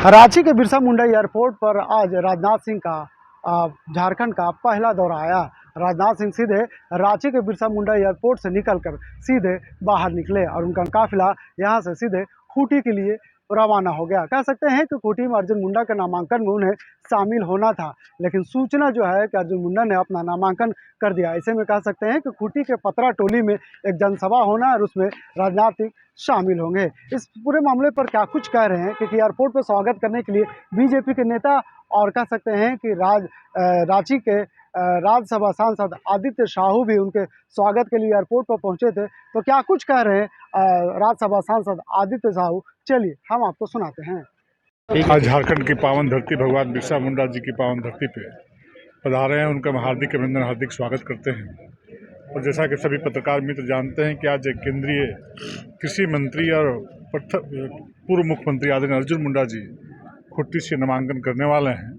रांची के बिरसा मुंडा एयरपोर्ट पर आज राजनाथ सिंह का झारखंड का पहला दौरा आया। राजनाथ सिंह सीधे रांची के बिरसा मुंडा एयरपोर्ट से निकलकर सीधे बाहर निकले और उनका काफिला यहां से सीधे खूंटी के लिए रवाना हो गया। कह सकते हैं कि खूंटी में अर्जुन मुंडा के नामांकन में उन्हें शामिल होना था, लेकिन सूचना जो है कि अर्जुन मुंडा ने अपना नामांकन कर दिया। ऐसे में कह सकते हैं कि खूंटी के पतरा टोली में एक जनसभा होना और उसमें राजनाथ सिंह शामिल होंगे। इस पूरे मामले पर क्या कुछ कह रहे हैं, क्योंकि एयरपोर्ट पर स्वागत करने के लिए बीजेपी के नेता और कह सकते हैं कि रांची के राज्यसभा सांसद आदित्य साहू भी उनके स्वागत के लिए एयरपोर्ट पर पहुंचे थे। तो क्या कुछ कह रहे हैं राज्यसभा सांसद आदित्य साहू, चलिए हम आपको सुनाते हैं। आज झारखंड की पावन धरती भगवान बिरसा मुंडा जी की पावन धरती पे पधारे हैं। उनका हार्दिक अभिनंदन, हार्दिक स्वागत करते हैं। और जैसा कि सभी पत्रकार मित्र जानते हैं कि आज एक केंद्रीय कृषि मंत्री और पूर्व मुख्यमंत्री आदरणीय अर्जुन मुंडा जी खूंटी से नामांकन करने वाले हैं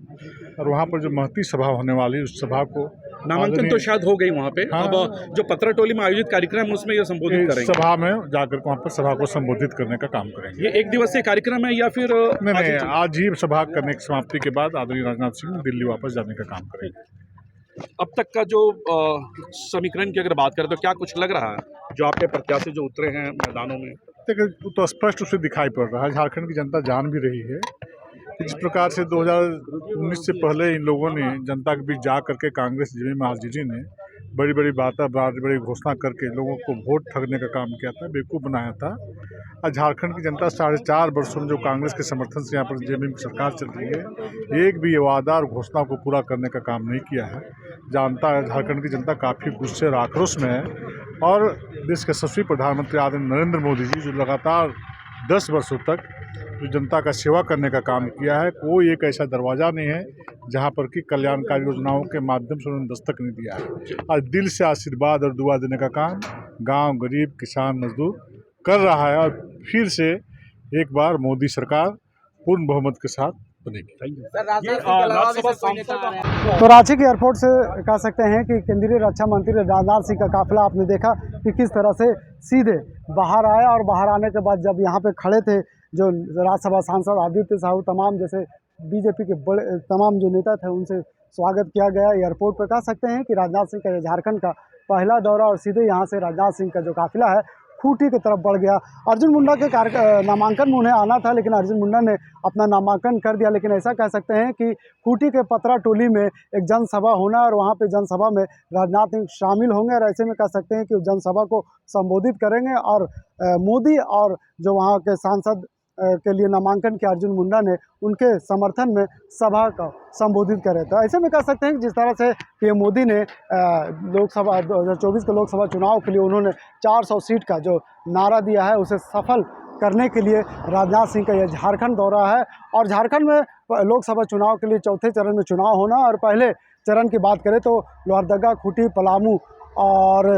और वहाँ पर जो महती सभा होने वाली उस सभा को नामांकन तो शायद हो गई वहाँ पे। हाँ, अब जो पतरा टोली में आयोजित कार्यक्रम है उसमें ये संबोधित करेंगे। सभा में जाकर वहाँ पर सभा को संबोधित करने का काम करेंगे। ये एक दिवसीय कार्यक्रम है या फिर नहीं, आज ही सभा करने की समाप्ति के बाद आदरणीय राजनाथ सिंह दिल्ली वापस जाने का काम करेंगे। अब तक का जो समीकरण की अगर बात करें तो क्या कुछ लग रहा है जो आपके प्रत्याशी जो उतरे हैं मैदानों में? देखिए, तो स्पष्ट रूप से दिखाई पड़ रहा है, झारखंड की जनता जान भी रही है जिस प्रकार से 2019 से पहले इन लोगों ने जनता के बीच जा करके कांग्रेस जिमी महाराज जी ने बड़ी बड़ी बातें बड़ी बड़ी घोषणा करके लोगों को वोट ठगने का काम किया था, बेवकूफ़ बनाया था। आज झारखंड की जनता 4.5 वर्षों में जो कांग्रेस के समर्थन से यहाँ पर जेएमएम की सरकार चल रही है, एक भी वादा और घोषणा को पूरा करने का काम नहीं किया है। जानता है झारखंड की जनता काफ़ी गुस्से और आक्रोश में है और देश के यशस्वी प्रधानमंत्री आदरणीय नरेंद्र मोदी जी जो लगातार 10 वर्षों तक जो जनता का सेवा करने का काम किया है, कोई एक ऐसा दरवाज़ा नहीं है जहां पर कि कल्याणकारी योजनाओं के माध्यम से उन्होंने दस्तक नहीं दिया है। आज दिल से आशीर्वाद और दुआ देने का काम गांव, गरीब, किसान, मजदूर कर रहा है और फिर से एक बार मोदी सरकार पूर्ण बहुमत के साथ बनेगी। तो रांची के एयरपोर्ट से कह सकते हैं कि केंद्रीय रक्षा मंत्री राजनाथ सिंह का काफिला आपने देखा कि किस तरह से सीधे बाहर आया और बाहर आने के बाद जब यहाँ पे खड़े थे जो राज्यसभा सांसद आदित्य साहू, तमाम जैसे बीजेपी के बड़े तमाम जो नेता थे, उनसे स्वागत किया गया एयरपोर्ट पर। कह सकते हैं कि राजनाथ सिंह का झारखंड का पहला दौरा और सीधे यहाँ से राजनाथ सिंह का जो काफिला है खूंटी की तरफ बढ़ गया। अर्जुन मुंडा के नामांकन में उन्हें आना था, लेकिन अर्जुन मुंडा ने अपना नामांकन कर दिया। लेकिन ऐसा कह सकते हैं कि खूंटी के पतरा टोली में एक जनसभा होना और वहां पे जनसभा में राजनाथ सिंह शामिल होंगे और ऐसे में कह सकते हैं कि उस जनसभा को संबोधित करेंगे और मोदी और जो वहाँ के सांसद के लिए नामांकन किया अर्जुन मुंडा ने, उनके समर्थन में सभा का संबोधित करे। तो ऐसे में कह सकते हैं कि जिस तरह से पीएम मोदी ने लोकसभा 2024 के लोकसभा चुनाव के लिए उन्होंने 400 सीट का जो नारा दिया है उसे सफल करने के लिए राजनाथ सिंह का यह झारखंड दौरा है। और झारखंड में लोकसभा चुनाव के लिए चौथे चरण में चुनाव होना और पहले चरण की बात करें तो लोहरदगा, खूंटी, पलामू और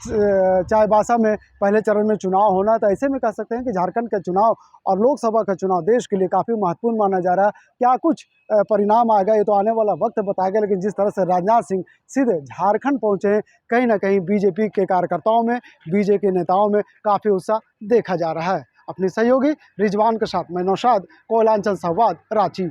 चाईबासा में पहले चरण में चुनाव होना। तो ऐसे में कह सकते हैं कि झारखंड का चुनाव और लोकसभा का चुनाव देश के लिए काफ़ी महत्वपूर्ण माना जा रहा है। क्या कुछ परिणाम आएगा ये तो आने वाला वक्त बताएगा, लेकिन जिस तरह से राजनाथ सिंह सीधे झारखंड पहुंचे हैं, कहीं ना कहीं बीजेपी के कार्यकर्ताओं में, बीजेपी के नेताओं में काफ़ी उत्साह देखा जा रहा है। अपने सहयोगी रिजवान के साथ मैं नौशाद, कोयलांचल संवाद, रांची।